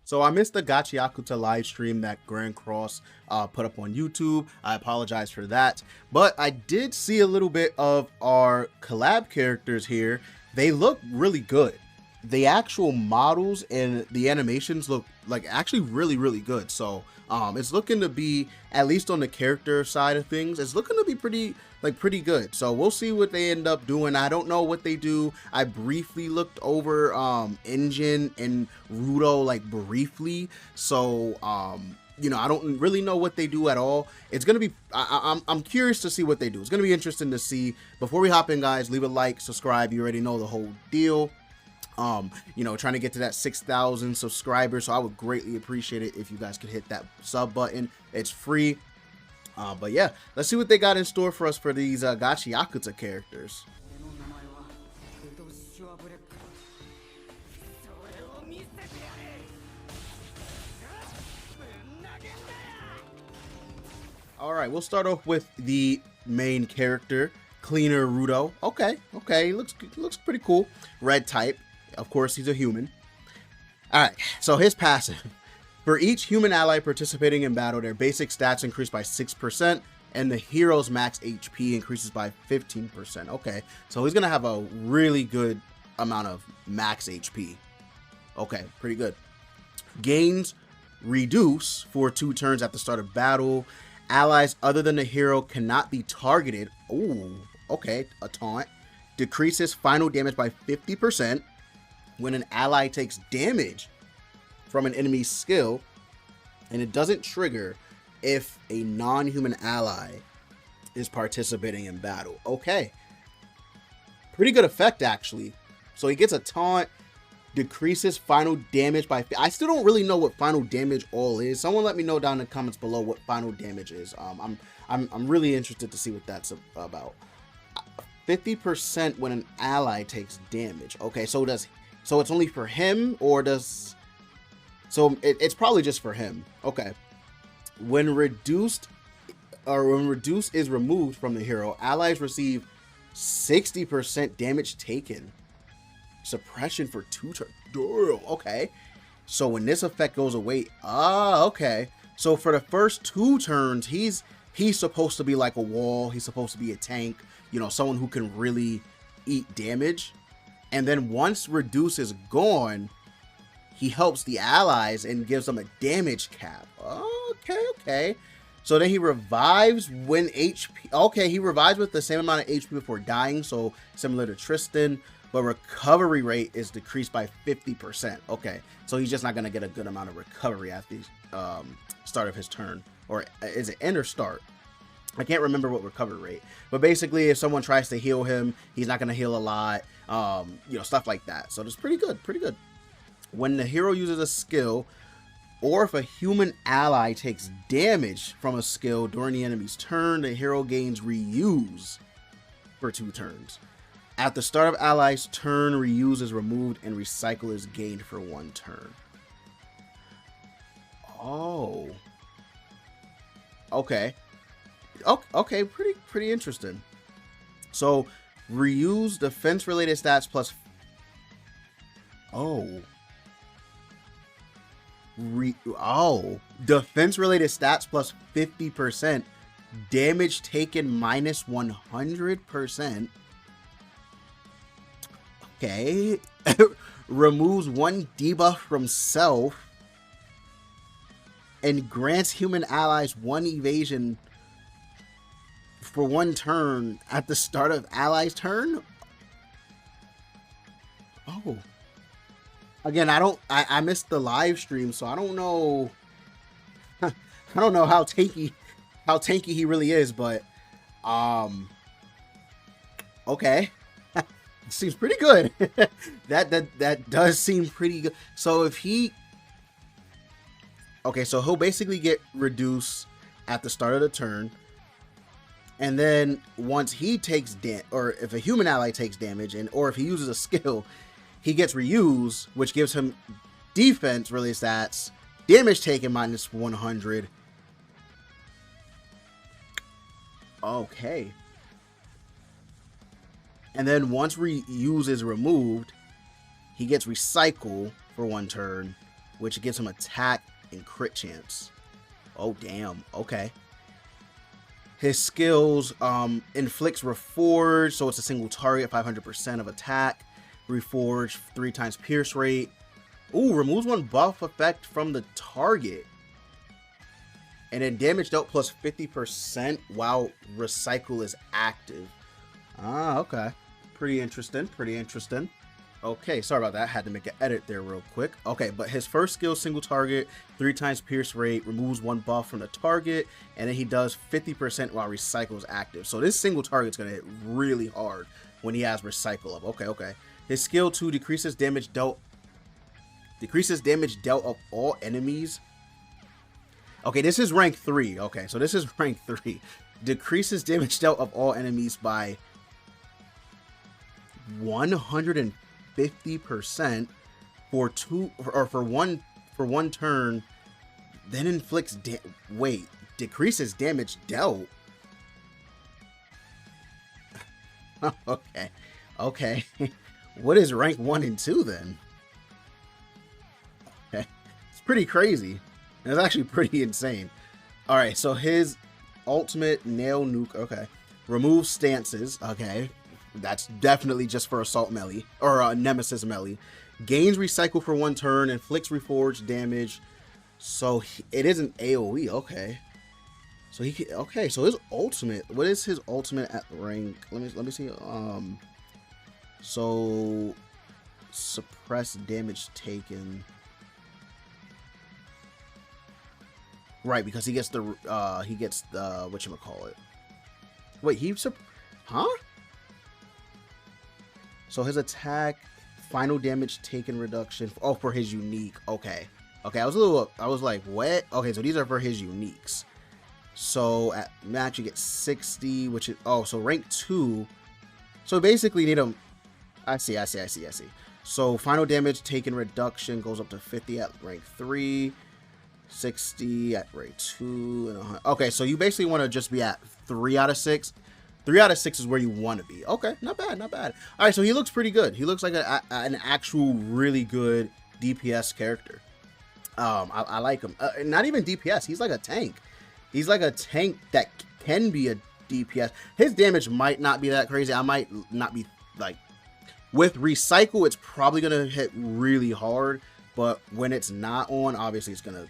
So I missed the Gachiakuta live stream that Grand Cross put up on YouTube. I apologize for that. But I did see a little bit of our collab characters here. They look really good. The actual models and the animations look like actually really good. So it's looking to be, at least on the character side of things, it's looking to be pretty good. So we'll see what they end up doing. I don't know what they do. I briefly looked over Enjin and Rudo like briefly. So you know, I don't really know what they do at all. It's gonna be I'm curious to see what they do. It's gonna be interesting to see. Before we hop in, guys, leave a like, subscribe. You already know the whole deal. You know, trying to get to that 6,000 subscribers, so I would greatly appreciate it if you guys could hit that sub button. It's free. But yeah, let's see what they got in store for us for these Gachiakuta characters. All right, we'll start off with the main character, Cleaner Rudo. Okay, looks pretty cool. Red type. Of course, he's a human. All right, so his passive. For each human ally participating in battle, their basic stats increase by 6%, and the hero's max HP increases by 15%. Okay, so he's gonna have a really good amount of max HP. Okay, pretty good. Gains reduce for 2 turns at the start of battle. Allies other than the hero cannot be targeted. Ooh, okay, a taunt. Decreases final damage by 50%. When an ally takes damage from an enemy's skill, and it doesn't trigger if a non-human ally is participating in battle. Okay, pretty good effect actually. So he gets a taunt, decreases final damage by. I still don't really know what final damage all is. Someone let me know down in the comments below what final damage is. I'm really interested to see what that's about. 50% when an ally takes damage. Okay, so it's only for him, or does... So it's probably just for him. Okay. When reduced is removed from the hero, allies receive 60% damage taken. Suppression for 2 turns. Okay. So when this effect goes away, okay. So for the first 2 turns, he's supposed to be like a wall. He's supposed to be a tank. You know, someone who can really eat damage. And then once reduce is gone, he helps the allies and gives them a damage cap. Okay. So then he revives when HP. Okay, he revives with the same amount of HP before dying. So similar to Tristan, but recovery rate is decreased by 50%. Okay, so he's just not going to get a good amount of recovery at the start of his turn. Or is it end or start? I can't remember what recovery rate, but basically if someone tries to heal him, he's not going to heal a lot, you know, stuff like that. So it's pretty good. When the hero uses a skill, or if a human ally takes damage from a skill during the enemy's turn, the hero gains reuse for 2 turns. At the start of ally's turn, reuse is removed and recycle is gained for 1 turn. Oh. Okay. Okay, pretty interesting. So reuse defense related stats plus defense related stats plus 50%, damage taken minus 100%. Okay. Removes 1 debuff from self and grants human allies 1 evasion for 1 turn at the start of allies turn. Oh, again, I missed the live stream, so I don't know. I don't know how tanky he really is, but okay. Seems pretty good. that does seem pretty good. So if he, okay, so he'll basically get reduced at the start of the turn, and then once he takes or if a human ally takes damage, or if he uses a skill, he gets reuse, which gives him defense related stats, damage taken minus 100. Okay. And then once reuse is removed, he gets recycle for 1 turn. which gives him attack and crit chance. Oh, damn. Okay. His skills, inflicts Reforge, so it's a single target, 500% of attack. Reforge, 3 times pierce rate. Ooh, removes 1 buff effect from the target. And then damage dealt plus 50% while recycle is active. Ah, okay. Pretty interesting, pretty interesting. Okay, sorry about that. Had to make an edit there real quick. Okay, but his first skill, single target, 3 times pierce rate, removes 1 buff from the target, and then he does 50% while recycle is active. So this single target's gonna hit really hard when he has recycle up. Okay, okay. His skill 2 decreases damage dealt of all enemies. Okay, this is rank 3. Okay, so this is rank 3. Decreases damage dealt of all enemies by 150% for one turn, then inflicts decreases damage dealt. Okay. Okay. What is rank 1 and 2 then? Okay. It's pretty crazy. It's actually pretty insane. Alright, so his ultimate nail nuke, okay. Remove stances, okay. That's definitely just for assault melee, or nemesis melee. Gains recycle for 1 turn, inflicts reforged damage. So it is an AoE, okay. So he can, okay, so his ultimate, what is his ultimate at rank? Let me see. So suppress damage taken. Right, because he gets the whatchamacallit. Wait, huh? So his attack, final damage taken reduction. Oh, for his unique. Okay. Okay, I was like, what? Okay, so these are for his uniques. So at max you get 60, which is, oh, so rank 2. So basically you need them. I see. So final damage taken reduction goes up to 50 at rank 3. 60 at rank 2 and 100. Okay, so you basically want to just be at 3 out of 6. 3 out of 6 is where you want to be. Okay, not bad, not bad. All right, so he looks pretty good. He looks like an actual really good DPS character. I like him. Not even DPS. He's like a tank. He's like a tank that can be a DPS. His damage might not be that crazy. I might not be like, with recycle, it's probably gonna hit really hard. But when it's not on, obviously it's gonna,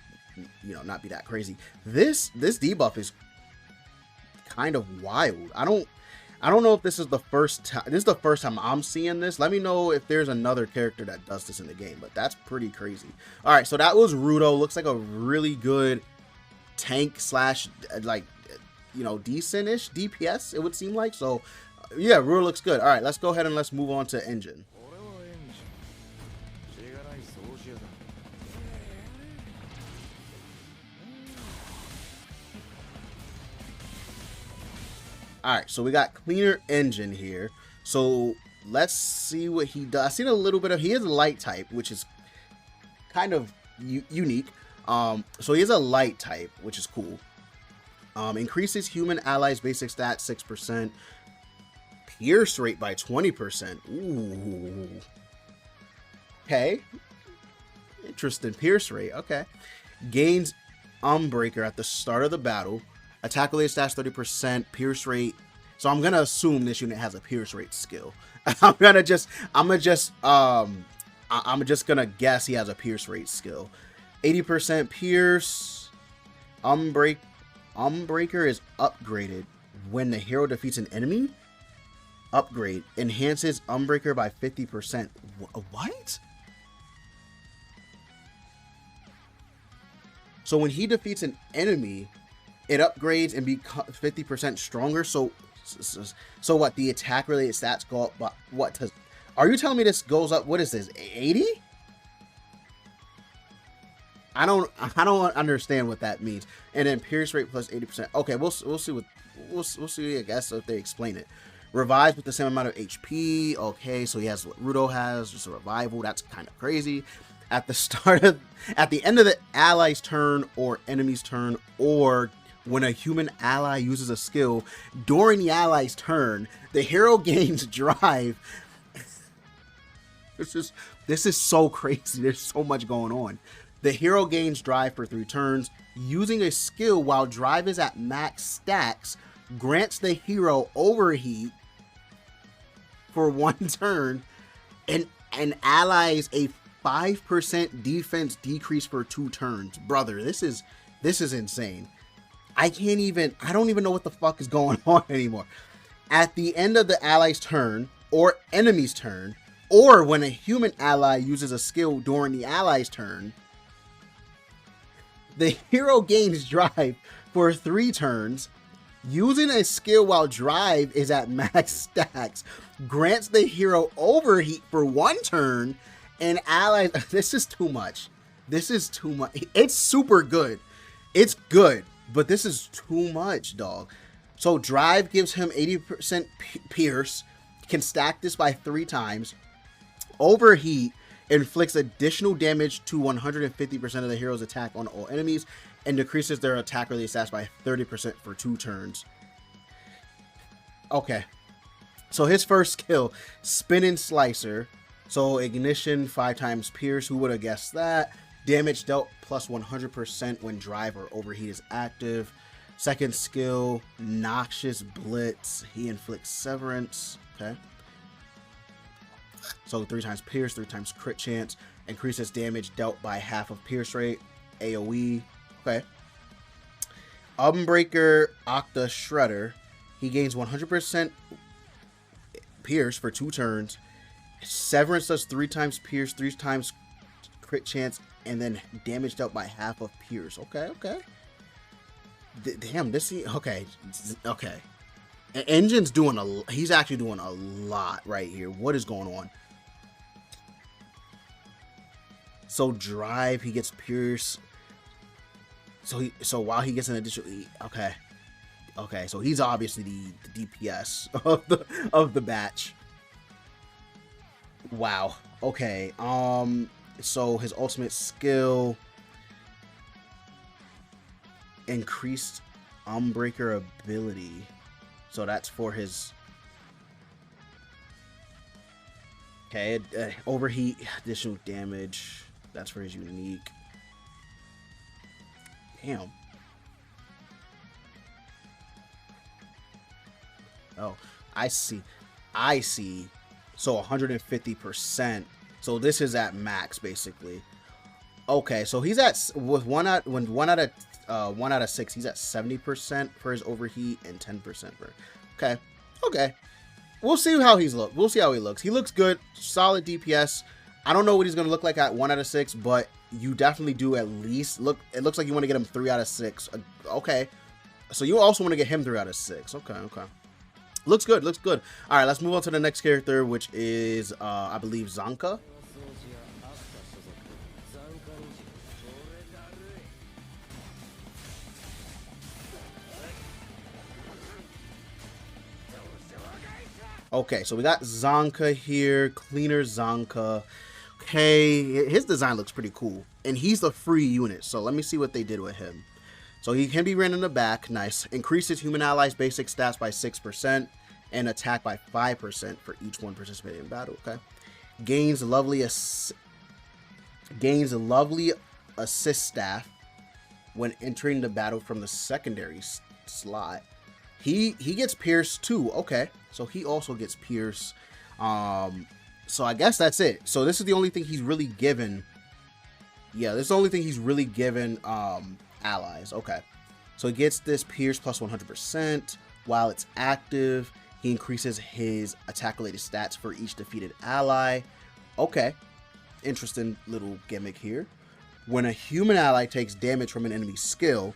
you know, not be that crazy. This debuff is kind of wild. I don't know if this is the first time. This is the first time I'm seeing this. Let me know if there's another character that does this in the game, but that's pretty crazy. All right, so that was Rudo. Looks like a really good tank slash, like, you know, decent-ish DPS, it would seem like. So yeah, Rudo looks good. All right, let's go ahead and let's move on to Enjin. Alright, so we got Cleaner Enjin here. So let's see what he does. I've seen a little bit of, he is a light type, which is kind of unique. So he is a light type, which is cool. Increases human allies basic stats 6%. Pierce rate by 20%. Ooh. Okay. Interesting. Pierce rate. Okay. Gains Unbreaker at the start of the battle. Attack related stats 30%, pierce rate. So I'm gonna assume this unit has a pierce rate skill. I'm just gonna guess he has a pierce rate skill. 80% pierce. Unbreaker is upgraded when the hero defeats an enemy. Upgrade enhances Unbreaker by 50%. What? So when he defeats an enemy, it upgrades and becomes 50% stronger. So what? The attack related stats go up, but what? Are you telling me this goes up? What is this? 80? I don't understand what that means. And then pierce rate plus 80%. Okay, we'll see what we'll see. I guess if they explain it. Revives with the same amount of HP. Okay, so he has what Rudo has, just a revival. That's kind of crazy. At the end of the ally's turn or enemy's turn, or when a human ally uses a skill during the ally's turn, the hero gains drive. This is so crazy. There's so much going on. The hero gains drive for 3 turns. Using a skill while drive is at max stacks grants the hero overheat for 1 turn and allies a 5% defense decrease for 2 turns. Brother, this is insane. I don't even know what the fuck is going on anymore. At the end of the ally's turn or enemy's turn, or when a human ally uses a skill during the ally's turn, the hero gains drive for 3 turns. Using a skill while drive is at max stacks grants the hero overheat for 1 turn, and allies. This is too much. This is too much. It's super good. It's good, but this is too much, dog. So drive gives him 80% pierce. Can stack this by 3 times. Overheat inflicts additional damage to 150% of the hero's attack on all enemies and decreases their attack related stats by 30% for 2 turns. Okay. So his first skill, Spinning Slicer. So ignition, 5 times pierce. Who would have guessed that? Damage dealt plus 100% when drive or overheat is active. Second skill, Noxious Blitz. He inflicts severance. Okay. So 3 times pierce, 3 times crit chance. Increases damage dealt by half of pierce rate. AoE. Okay. Unbreaker Octa Shredder. He gains 100% pierce for 2 turns. Severance does 3 times pierce, 3 times crit chance, and then damage dealt by half of pierce. Okay, okay. Damn, this is okay. Okay. Enjin's doing he's actually doing a lot right here. What is going on? So drive, he gets pierce. So while he gets an additional, okay. Okay, so he's obviously the DPS of the batch. Wow. Okay. So his ultimate skill, increased Unbreaker ability. So that's for his. Okay, overheat, additional damage. That's for his unique. Damn. Oh, I see. I see. So 150%. So this is at max basically. Okay, so he's at with one out of 6, he's at 70% for his overheat and 10% for. Okay. Okay. We'll see how he's look. We'll see how he looks. He looks good. Solid DPS. I don't know what he's going to look like at 1 out of 6, but you definitely do at least look. It looks like you want to get him 3 out of 6. Okay. So you also want to get him 3 out of 6. Okay. Okay. Looks good. Looks good. All right. Let's move on to the next character, which is, I believe, Zanka. Okay, so we got Zanka here, Cleaner Zanka. Okay, his design looks pretty cool, and he's the free unit, so let me see what they did with him. So he can be ran in the back, nice. Increases human allies' basic stats by 6% and attack by 5% for each one participating in battle, okay. Gains lovely assist staff when entering the battle from the secondary slot. He gets pierce too. Okay, so he also gets pierce. So I guess that's it. So this is the only thing he's really given. Yeah, this is the only thing he's really given allies. Okay, so he gets this pierce plus 100% while it's active. He increases his attack related stats for each defeated ally. Okay, interesting little gimmick here. When a human ally takes damage from an enemy skill,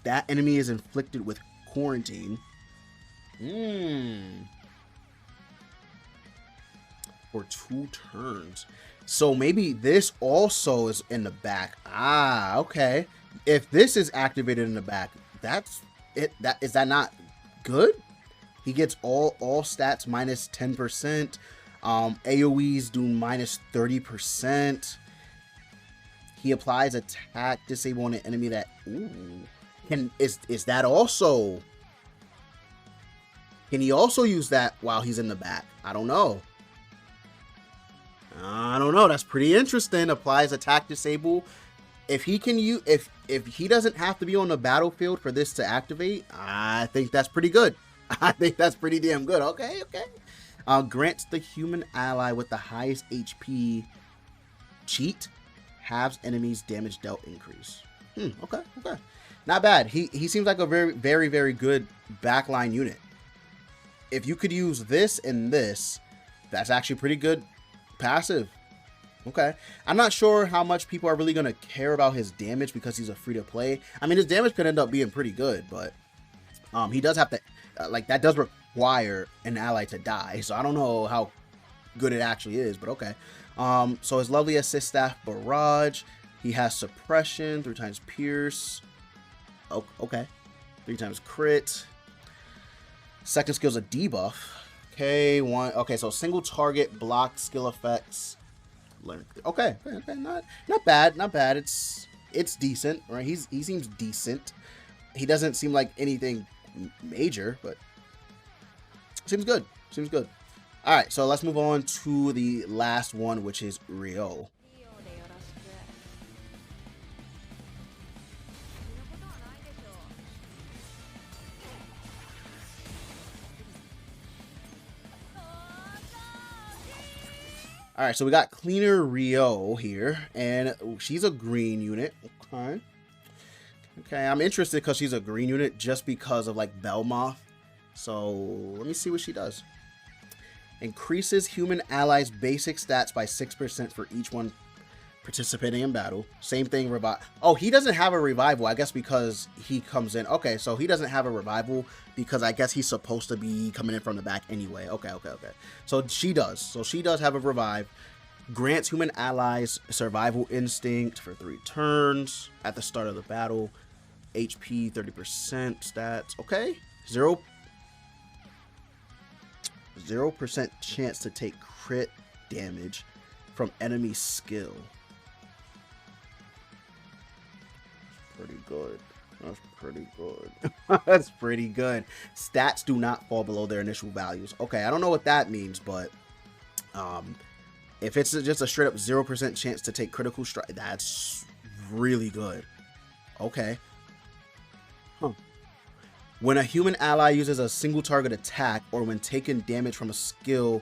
that enemy is inflicted with quarantine. For 2 turns. So maybe this also is in the back. Ah, okay. If this is activated in the back, that's it. Is that not good? He gets all stats minus 10%. AoEs do minus 30%. He applies attack disable on an enemy that. Ooh. Is that also? Can he also use that while he's in the back? I don't know. I don't know. That's pretty interesting. Applies attack disable. If he can use, if he doesn't have to be on the battlefield for this to activate, I think that's pretty good. I think that's pretty damn good. Okay, okay. Grants the human ally with the highest HP cheat halves enemies damage dealt increase. Okay, okay. Not bad. He seems like a very good backline unit. If you could use this and this, that's actually pretty good passive. Okay. I'm not sure how much people are really going to care about his damage because he's a free-to-play. I mean, his damage could end up being pretty good, but he does have to, like, that does require an ally to die. So I don't know how good it actually is, but okay. So his lovely assist staff, Barrage. He has suppression, 3 times pierce. Oh, okay. 3 times crit. Second skill is a debuff. Okay, okay, so single target block skill effects. Okay, okay, not bad, not bad. It's decent, right? He seems decent. He doesn't seem like anything major, but seems good. Seems good. All right, so let's move on to the last one, which is Riyo. All right, so we got Cleaner Riyo here, and she's a green unit. Okay. Okay, I'm interested because she's a green unit just because of like Belmoth. So let me see what she does. Increases human allies' basic stats by 6% for each one participating in battle. Same thing, revive. Oh, he doesn't have a revival, I guess, because he comes in. Okay, so he doesn't have a revival because I guess he's supposed to be coming in from the back anyway. Okay, okay, okay. So she does. So she does have a revive. Grants human allies survival instinct for 3 turns at the start of the battle. HP 30% stats. Okay. 0% chance to take crit damage from enemy skill. Pretty good. That's pretty good. That's pretty good. Stats do not fall below their initial values. Okay, I don't know what that means, but if it's just a straight up 0% chance to take critical strike, that's really good. Okay. Huh. When a human ally uses a single target attack or when taking damage from a skill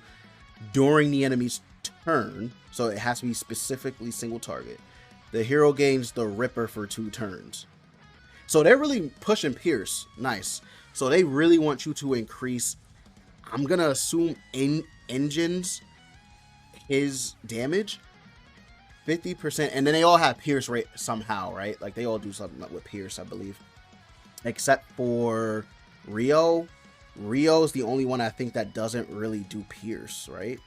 during the enemy's turn, so it has to be specifically single target, the hero gains the Ripper for 2 turns. So they're really pushing Pierce. Nice. So they really want you to increase, I'm going to assume, Enjin's his damage 50%. And then they all have Pierce rate somehow, right? Like they all do something with Pierce, I believe. Except for Riyo. Rio's the only one I think that doesn't really do Pierce, right?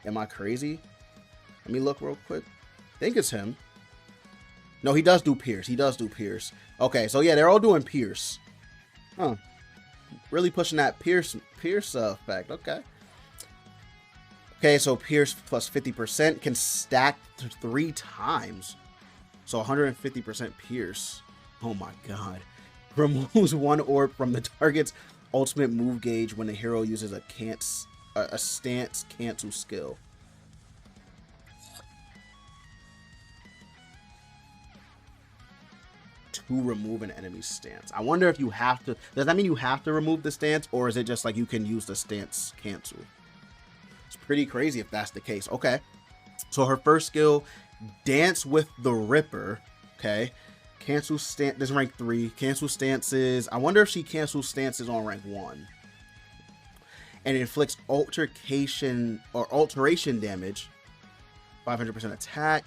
Am I crazy? Let me look real quick. I think it's him. No, he does do Pierce. He does do Pierce. Okay, so yeah, they're all doing Pierce. Huh. Really pushing that Pierce effect. Okay. Okay, so Pierce plus 50% can stack 3 times. So 150% Pierce. Oh my god. Removes 1 orb from the target's ultimate move gauge when the hero uses a stance cancel skill. To remove an enemy's stance. I wonder if you have to. Does that mean you have to remove the stance, or is it just like you can use the stance cancel? It's pretty crazy if that's the case. Okay. So her first skill, Dance with the Ripper. Okay. Cancel stance. This is rank 3. Cancel stances. I wonder if she cancels stances on rank 1. And inflicts alteration damage. 500% attack.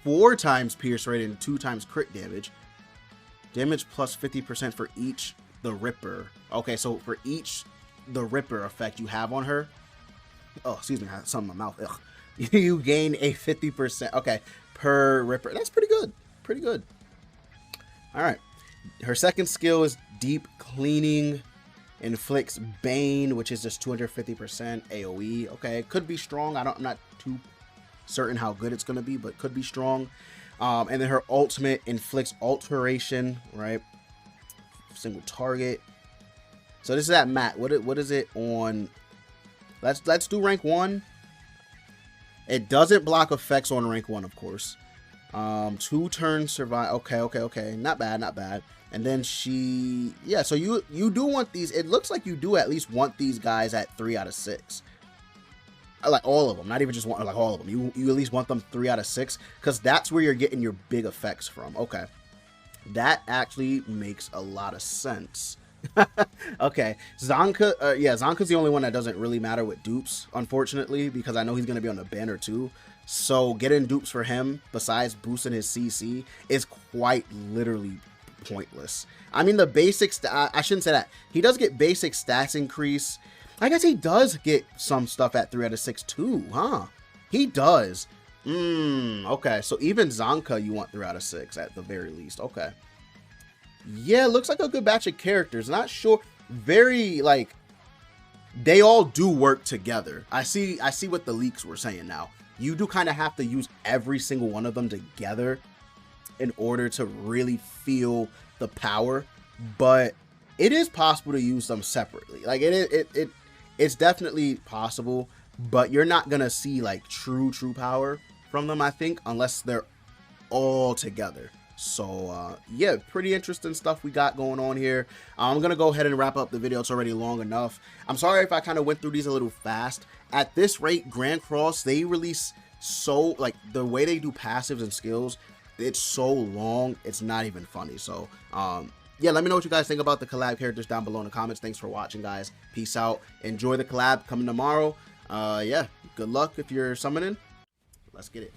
4 times pierce rate and 2 times crit damage. Damage plus 50% for each the Ripper. Okay, so for each the Ripper effect you have on her. Oh, excuse me, I had something in my mouth. Ugh. You gain a 50%. Okay, per Ripper. That's pretty good. Pretty good. All right. Her second skill is Deep Cleaning. Inflicts Bane, which is just 250% AoE. Okay, it could be strong. I'm not too certain how good it's going to be, but could be strong. And then her ultimate inflicts alteration, right? Single target. So this is at Matt. What is it on? Let's do rank 1. It doesn't block effects on rank 1, of course. 2 turns survive. Okay. Not bad. And then yeah, so you do want these. It looks like you do at least want these guys at 3 out of 6. Like all of them, not even just one, like all of them. You at least want them 3 out of 6 because that's where you're getting your big effects from. Okay. That actually makes a lot of sense. Okay, Zanka, yeah, Zanka's the only one that doesn't really matter with dupes, unfortunately, because I know he's going to be on the banner too. So getting dupes for him, besides boosting his CC, is quite literally pointless. I mean, the basics, I shouldn't say that. He does get basic stats increase. I guess he does get some stuff at 3 out of 6 too, huh? He does. Okay, so even Zanka you want 3 out of 6 at the very least. Okay. Yeah, looks like a good batch of characters. Not sure. Very, like, they all do work together. I see what the leaks were saying now. You do kind of have to use every single one of them together in order to really feel the power, but it is possible to use them separately. Like it's definitely possible, but you're not gonna see like true power from them, I think, unless they're all together. So yeah, pretty interesting stuff we got going on here. I'm gonna go ahead and wrap up the video. It's already long enough. I'm sorry if I kind of went through these a little fast. At this rate, Grand Cross, they release so, like, the way they do passives and skills, it's so long, it's not even funny. So yeah, let me know what you guys think about the collab characters down below in the comments. Thanks for watching, guys. Peace out. Enjoy the collab coming tomorrow. Yeah, good luck if you're summoning. Let's get it.